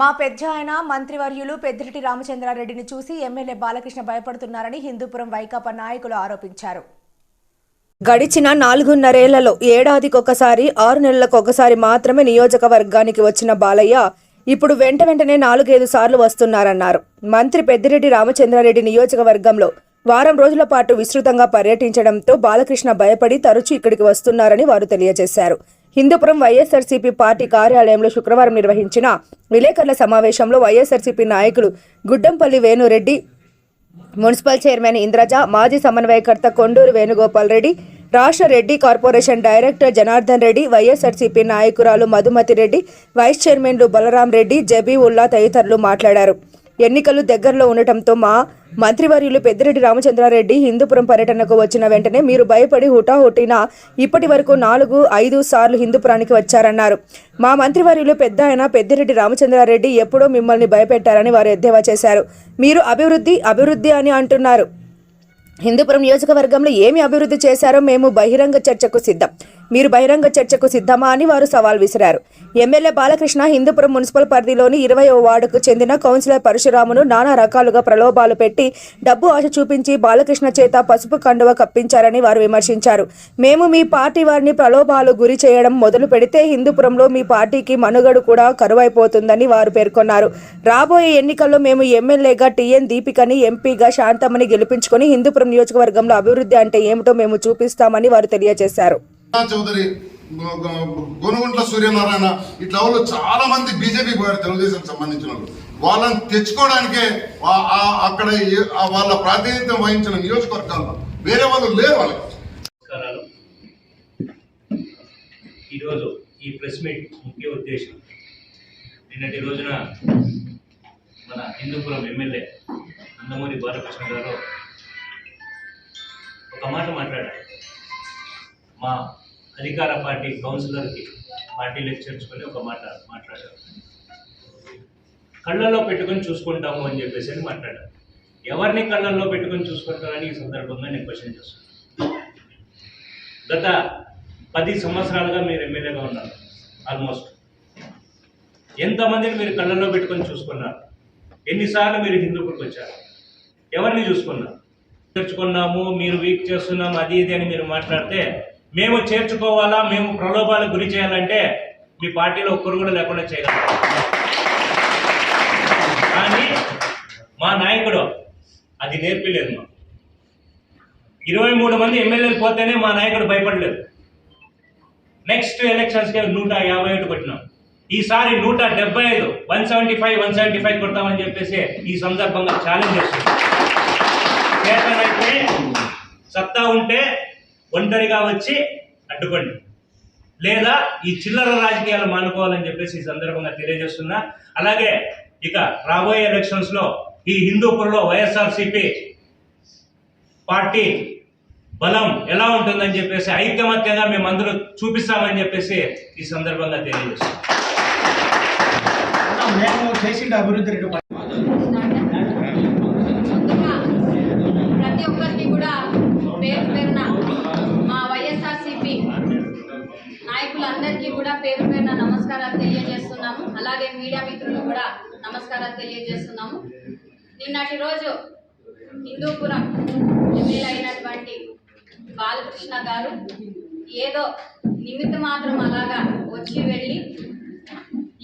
మా పెద్ద ఆయన మంత్రివర్యులు పెద్దిరెడ్డి రామచంద్రారెడ్డిని చూసి ఎమ్మెల్యే బాలకృష్ణ భయపడుతున్నారని హిందూపురం వైకాపా నాయకులు ఆరోపించారు. గడిచిన 4.5 ఏడాదికొకసారి 6 నెలలకొకసారి మాత్రమే నియోజకవర్గానికి వచ్చిన బాలయ్య ఇప్పుడు వెంటనే 4-5 సార్లు వస్తున్నారన్నారు. మంత్రి పెద్దిరెడ్డి రామచంద్రారెడ్డి నియోజకవర్గంలో వారం రోజుల పాటు విస్తృతంగా పర్యటించడంతో బాలకృష్ణ భయపడి తరచూ ఇక్కడికి వస్తున్నారని వారు తెలియజేశారు. హిందూపురం వైఎస్ఆర్సీపీ పార్టీ కార్యాలయంలో శుక్రవారం నిర్వహించిన విలేకరుల సమావేశంలో వైఎస్ఆర్సీపీ నాయకులు గుడ్డంపల్లి వేణురెడ్డి, మున్సిపల్ చైర్మన్ ఇంద్రజ, మాజీ సమన్వయకర్త కొండూరు వేణుగోపాల్ రెడ్డి, రాష్ట్ర రెడ్డి కార్పొరేషన్ డైరెక్టర్ జనార్దన్ రెడ్డి, వైఎస్ఆర్సీపీ నాయకురాలు మధుమతి రెడ్డి, వైస్ చైర్మన్లు బలరాం రెడ్డి, జబీవుల్లా తదితరులు మాట్లాడారు. ఎన్నికలు దగ్గరలో ఉండటంతో మా మంత్రివర్యులు పెద్దిరెడ్డి రామచంద్రారెడ్డి హిందూపురం పర్యటనకు వచ్చిన వెంటనే మీరు భయపడి హుటాహుటిన ఇప్పటి వరకు 4-5 సార్లు హిందూపురానికి వచ్చారన్నారు. మా మంత్రివర్యులు పెద్ద ఆయన పెద్దిరెడ్డి రామచంద్రారెడ్డి ఎప్పుడో మిమ్మల్ని భయపెట్టారని వారు ఎద్దేవా చేశారు. మీరు అభివృద్ధి అని అంటున్నారు. హిందూపురం నియోజకవర్గంలో ఏమి అభివృద్ధి చేశారో మేము బహిరంగ చర్చకు సిద్ధం. మీరు బహిరంగ చర్చకు సిద్ధమా అని వారు సవాల్ విసిరారు. ఎమ్మెల్యే బాలకృష్ణ హిందూపురం మున్సిపల్ పరిధిలోని 20వ వార్డుకు చెందిన కౌన్సిలర్ పరశురామును నానా రకాలుగా ప్రలోభాలు పెట్టి డబ్బు ఆశ చూపించి బాలకృష్ణ చేత పసుపు కండువ కప్పించారని వారు విమర్శించారు. మేము మీ పార్టీ వారిని ప్రలోభాలు గురి చేయడం మొదలు పెడితే హిందూపురంలో మీ పార్టీకి మనుగడు కూడా కరువైపోతుందని వారు పేర్కొన్నారు. రాబోయే ఎన్నికల్లో మేము ఎమ్మెల్యేగా టీఎన్ దీపికని, ఎంపీగా శాంతమ్మని గెలిపించుకొని హిందూపురం నియోజకవర్గంలో అభివృద్ధి అంటే ఏమిటో మేము చూపిస్తామని వారు తెలియజేశారు. చౌదరి, గొనుగుంట్ల సూర్యనారాయణ ఇట్లా వాళ్ళు చాలా మంది బీజేపీ పోయారు, తెలుగుదేశం సంబంధించిన వాళ్ళని తెచ్చుకోవడానికే అక్కడ వాళ్ళ ప్రాతినిధ్యం వహించిన నియోజకవర్గాల్లో వేరే వాళ్ళు లేరు. వాళ్ళకి ఈరోజు ఈ ప్రెస్ మీట్ ముఖ్య ఉద్దేశం, నిన్నటి రోజున మన హిందూపురం ఎమ్మెల్యే నందమూరి బాలకృష్ణ గారు ఒక మాట మాట్లాడారు. మా అధికార పార్టీ కౌన్సిలర్కి పార్టీలకు చేర్చుకొని ఒక మాట మాట్లాడారు. కళ్ళల్లో పెట్టుకొని చూసుకుంటాము అని చెప్పేసి అని మాట్లాడారు. ఎవరిని కళ్ళల్లో పెట్టుకొని చూసుకుంటారని ఈ సందర్భంగా నేను క్వశ్చన్ చేస్తున్నాను. గత 10 సంవత్సరాలుగా మీరు ఎమ్మెల్యేగా ఉన్నారు. ఆల్మోస్ట్ ఎంతమందిని మీరు కళ్ళల్లో పెట్టుకొని చూసుకున్నారు? ఎన్నిసార్లు మీరు హిందూపురికి వచ్చారు? ఎవరిని చూసుకున్నారు? చేర్చుకున్నాము, మీరు వీక్ చేస్తున్నాము, అది ఇది అని మీరు మాట్లాడితే మేము చేర్చుకోవాలా, మేము ప్రలోభాలకు గురి చేయాలంటే మీ పార్టీలో ఒక్కరు కూడా లేకుండా చేయగలం. కానీ మా నాయకుడు అది నేర్పిలేదు. మా 23 మంది ఎమ్మెల్యేలు పోతేనే మా నాయకుడు భయపడలేదు. నెక్స్ట్ ఎలక్షన్స్కి 151 కొట్టినాం. ఈసారి 175, 175 కొడతామని చెప్పేసి ఈ సందర్భంగా ఛాలెంజ్ చేస్తున్నాం. చేతనైతే సత్తా ఉంటే ఒంటరిగా వచ్చి అడ్డుకోండి, లేదా ఈ చిల్లర రాజకీయాలు మానుకోవాలని చెప్పేసి ఈ సందర్భంగా తెలియజేస్తున్నా. అలాగే ఇక రాబోయే ఎలక్షన్స్ లో ఈ హిందూపురంలో వైఎస్ఆర్సీపీ పార్టీ బలం ఎలా ఉంటుందని చెప్పేసి ఐకమత్యంగా మేము అందరూ చూపిస్తామని చెప్పేసి ఈ సందర్భంగా తెలియజేస్తున్నాం. అభివృద్ధి ప్రతి ఒక్కరికి కూడా పేరు పేరున మా వైఎస్ఆర్సీపీ నాయకులందరికీ కూడా పేరు పేరున నమస్కారాలు తెలియజేస్తున్నాము. అలాగే మీడియా మిత్రులు కూడా నమస్కారాలు తెలియజేస్తున్నాము. నిన్నటి రోజు హిందూపురం ఎమ్మెల్యే అయినటువంటి బాలకృష్ణ గారు ఏదో నిమిత్త మాత్రం అలాగా వచ్చి వెళ్ళి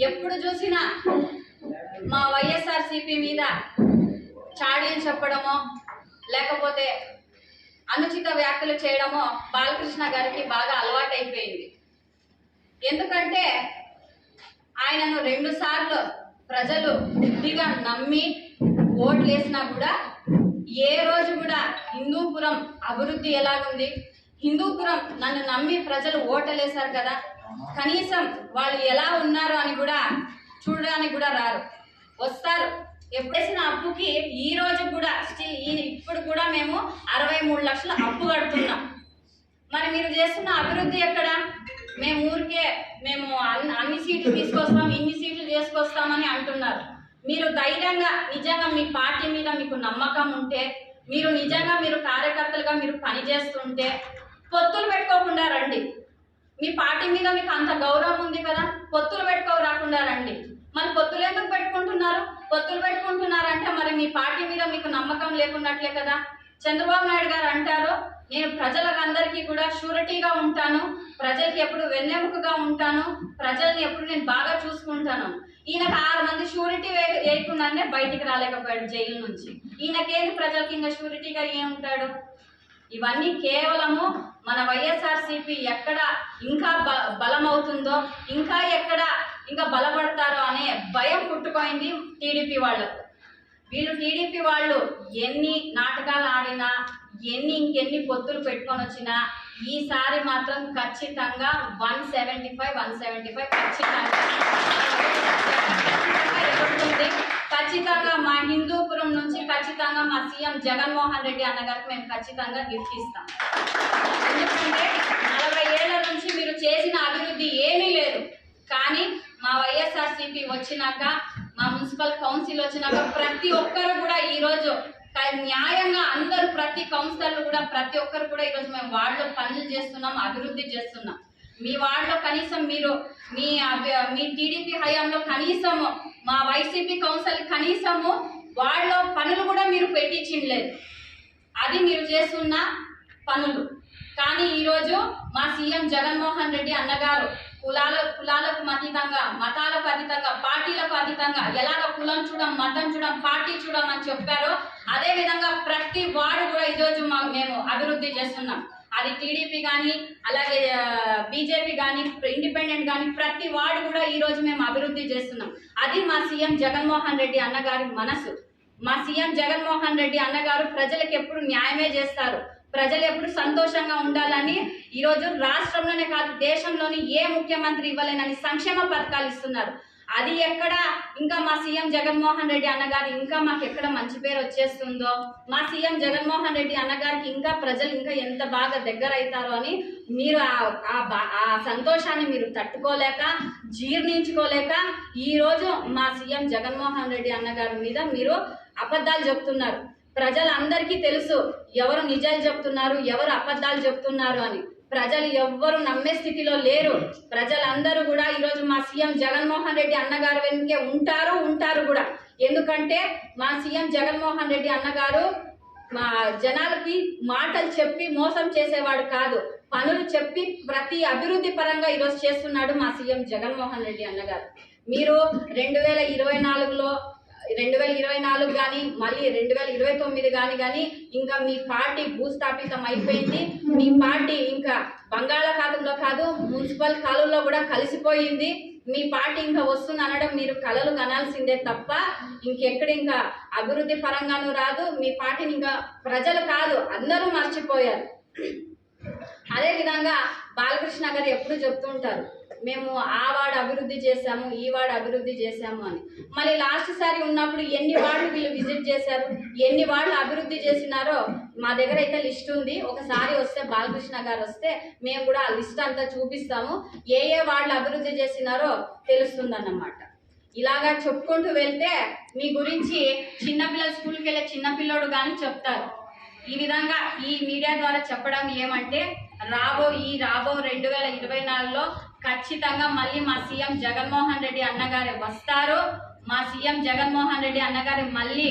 ఎప్పుడు చూసినా మా వైఎస్ఆర్సీపీ మీద చాడీలు చెప్పడమో లేకపోతే అనుచిత వ్యాఖ్యలు చేయడమో బాలకృష్ణ గారికి బాగా అలవాటైపోయింది. ఎందుకంటే ఆయనను 2 సార్లు ప్రజలు బుద్ధిగా నమ్మి ఓట్లు వేసినా కూడా ఏ రోజు కూడా హిందూపురం అభివృద్ధి ఎలాగుంది, హిందూపురం నన్ను నమ్మి ప్రజలు ఓటలేశారు కదా, కనీసం వాళ్ళు ఎలా ఉన్నారు అని కూడా చూడడానికి కూడా రారు. వస్తారు ఎప్పుడేసిన అప్పుకి ఈ రోజు కూడా ఇప్పుడు కూడా మేము 63 లక్షల అప్పు కడుతున్నాం. మరి మీరు చేస్తున్న అభివృద్ధి ఎక్కడ? మేము ఊరికే మేము అన్ని సీట్లు తీసుకొస్తాం, ఇన్ని సీట్లు చేసుకొస్తామని అంటున్నారు. మీరు ధైర్యంగా నిజంగా మీ పార్టీ మీద మీకు నమ్మకం ఉంటే, మీరు నిజంగా మీరు కార్యకర్తలుగా మీరు పనిచేస్తుంటే పొత్తులు పెట్టుకోకుండా రండి. మీ పార్టీ మీద మీకు అంత గౌరవం ఉంది కదా, పొత్తులు పెట్టుకో రాకుండా రండి. మరి పొత్తులు ఎందుకు పెట్టుకుంటున్నారు? పొత్తులు పెట్టుకుంటున్నారంటే మరి మీ పార్టీ మీద మీకు నమ్మకం లేకున్నట్లే కదా. చంద్రబాబు నాయుడు గారు అంటారు, నేను ప్రజలకు అందరికీ కూడా షూరిటీగా ఉంటాను, ప్రజలకి ఎప్పుడు వెన్నెముకగా ఉంటాను, ప్రజల్ని ఎప్పుడు నేను బాగా చూసుకుంటాను. ఈయనకు 6 మంది షూరిటీ వేయకుండానే బయటికి రాలేకపోయాడు జైలు నుంచి. ఈయనకేంది ప్రజలకి ఇంకా షూరిటీగా ఏముంటాడు? ఇవన్నీ కేవలము మన వైఎస్ఆర్సీపీ ఎక్కడ ఇంకా బలమవుతుందో, ఇంకా బలపడతారో అనే భయం పుట్టుకోయింది టీడీపీ వాళ్ళకు. వీళ్ళు టీడీపీ వాళ్ళు ఎన్ని నాటకాలు ఆడినా, ఇంకెన్ని పొత్తులు పెట్టుకొని వచ్చినా ఈసారి మాత్రం ఖచ్చితంగా 175 ఖచ్చితంగా ఎదుర్కొంటుంది. ఖచ్చితంగా మా హిందూపురం నుంచి ఖచ్చితంగా మా సీఎం జగన్మోహన్ రెడ్డి అన్నగారికి మేము ఖచ్చితంగా గిఫ్ట్ ఇస్తాం. ఎందుకంటే 40 ఏళ్ల నుంచి మీరు చేసిన అభివృద్ధి ఏమీ లేదు. కానీ మా వైఎస్ఆర్సీపీ వచ్చినాక, మా మున్సిపల్ కౌన్సిల్ వచ్చినాక ప్రతి ఒక్కరు కూడా ఈరోజు న్యాయంగా అందరూ, ప్రతి కౌన్సిలర్లు కూడా ప్రతి ఒక్కరు కూడా ఈరోజు మేము వార్డులో పనులు చేస్తున్నాం, అభివృద్ధి చేస్తున్నాం. మీ వార్డులో కనీసం మీరు మీ టీడీపీ హయాంలో కనీసము మా వైసీపీ కౌన్సిల్ కనీసము వార్డులో పనులు కూడా మీరు పెట్టించలేదు. అది మీరు చేస్తున్న పనులు. కానీ ఈరోజు మా సీఎం జగన్మోహన్ రెడ్డి అన్నగారు కులాలకు అతీతంగా, మతాలకు అతీతంగా, పార్టీలకు అతీతంగా ఎలాగ కులం చూడం, మతం చూడం, పార్టీ చూడం అని చెప్పారో అదే విధంగా ప్రతి వార్డు కూడా ఈరోజు మేము అభివృద్ధి చేస్తున్నాం. అది టీడీపీ కానీ, అలాగే బీజేపీ కానీ, ఇండిపెండెంట్ కానీ ప్రతి వార్డు కూడా ఈరోజు మేము అభివృద్ధి చేస్తున్నాం. అది మా సీఎం జగన్మోహన్ రెడ్డి అన్నగారి మనసు. మా సీఎం జగన్మోహన్ రెడ్డి అన్నగారు ప్రజలకు ఎప్పుడు న్యాయమే చేస్తారు, ప్రజలు ఎప్పుడు సంతోషంగా ఉండాలని ఈరోజు రాష్ట్రంలోనే కాదు దేశంలోని ఏ ముఖ్యమంత్రి ఇవ్వలేనని సంక్షేమ పథకాలు ఇస్తున్నారు. అది ఎక్కడ ఇంకా మా సీఎం జగన్మోహన్ రెడ్డి అన్నగారు ఇంకా మాకు ఎక్కడ మంచి పేరు వచ్చేస్తుందో, మా సీఎం జగన్మోహన్ రెడ్డి అన్నగారికి ఇంకా ప్రజలు ఇంకా ఎంత బాగా దగ్గర అవుతారో అని మీరు ఆ సంతోషాన్ని మీరు తట్టుకోలేక, జీర్ణించుకోలేక ఈరోజు మా సీఎం జగన్మోహన్ రెడ్డి అన్నగారి మీద మీరు అబద్ధాలు చెప్తున్నారు. ప్రజలందరికీ తెలుసు ఎవరు నిజాలు చెప్తున్నారు, ఎవరు అబద్ధాలు చెప్తున్నారు అని. ప్రజలు ఎవ్వరు నమ్మే స్థితిలో లేరు. ప్రజలందరూ కూడా ఈరోజు మా సీఎం జగన్మోహన్ రెడ్డి అన్నగారు వెనుకే ఉంటారు కూడా. ఎందుకంటే మా సీఎం జగన్మోహన్ రెడ్డి అన్నగారు మా జనాలకి మాటలు చెప్పి మోసం చేసేవాడు కాదు, పనులు చెప్పి ప్రతి అభివృద్ధి పరంగా ఈరోజు చేస్తున్నాడు మా సీఎం జగన్మోహన్ రెడ్డి అన్నగారు. మీరు 2024 కానీ మళ్ళీ 2029 కానీ ఇంకా మీ పార్టీ భూస్థాపితం అయిపోయింది. మీ పార్టీ ఇంకా బంగాళాఖాతంలో కాదు మున్సిపల్ కాలువలో కూడా కలిసిపోయింది. మీ పార్టీ ఇంకా వస్తుంది అనడం మీరు కలలు కనాల్సిందే తప్ప ఇంకెక్కడ ఇంకా అభివృద్ధి పరంగానూ రాదు. మీ పార్టీని ఇంకా ప్రజలు కాదు అందరూ మర్చిపోయారు. అదేవిధంగా బాలకృష్ణ గారు ఎప్పుడు చెప్తుంటారు, మేము ఆ వార్డు అభివృద్ధి చేశాము, ఈ వార్డు అభివృద్ధి చేశాము అని. మళ్ళీ లాస్ట్ సారి ఉన్నప్పుడు ఎన్ని వార్డులు వీళ్ళు విజిట్ చేశారు, ఎన్ని వార్డులు అభివృద్ధి చేసినారో మా దగ్గర అయితే లిస్ట్ ఉంది. ఒకసారి వస్తే బాలకృష్ణ గారు వస్తే మేము కూడా ఆ లిస్ట్ అంతా చూపిస్తాము, ఏ వార్డులు అభివృద్ధి చేసినారో తెలుస్తుందన్నమాట. ఇలాగా చెప్పుకుంటూ వెళ్తే మీ గురించి చిన్నపిల్లలు స్కూల్కి వెళ్ళే చిన్నపిల్లోడు కానీ చెప్తారు. ఈ విధంగా ఈ మీడియా ద్వారా చెప్పడం ఏమంటే రాబో 2024లో ఖచ్చితంగా మళ్ళీ మా సీఎం జగన్మోహన్ రెడ్డి అన్నగారు వస్తారు. మా సీఎం జగన్మోహన్ రెడ్డి అన్నగారు మళ్ళీ